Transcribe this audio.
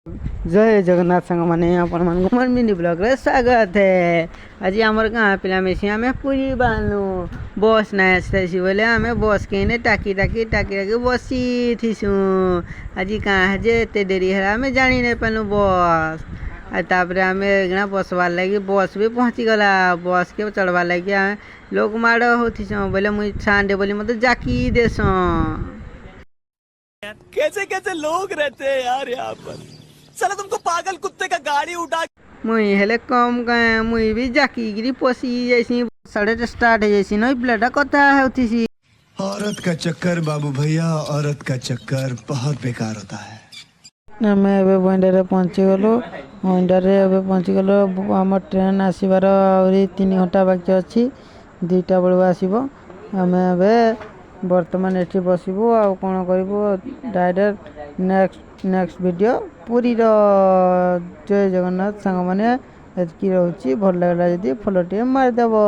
जय जगन्नाथ सांग मैंने अपन मन को मन मिनी ब्लॉग रे स्वागत है। आज आमर गाँ पिला में आम पूरी बानू बस ना आसी बोले आम बस के टाकी टाकी टाकी टाकी बसी थीसु। आज कहाँ जे एत डेरी है आम जानी नहीं पालू बस तापर आम गणा बसवार लगी बस भी पहुँची गला। बस के चढ़वार लगी आम लोग माड़ होतीस बोले मुई सांडे बोली मत जाकी देस। कैसे कैसे लोग रहते हैं यार यहाँ पर। चलो तुमको पागल कुत्ते का गाड़ी उठा मुई हेले कम गए मुई भी जाकीगिरी पसी जैसी साढ़े स्टार्ट है जैसी नई प्लेटा कथा होती। औरत का चक्कर बाबू भैया, औरत का चक्कर बहुत बेकार होता है। आम ए बंडारे पहुँची गलु। बंडारे ए पहुँची गलु। आम ट्रेन आसबार आहरी 3 घंटा बाकी अच्छी 2टा बेलू आसब। आम ए बर्तमान ये बसबू आ कौन करूँ डायरेक्ट नेक्स्ट वीडियो पूरी जय जगन्नाथ सांग मैंने एतकी रोचे भल लगला जदि फॉलो टे मारिदेव।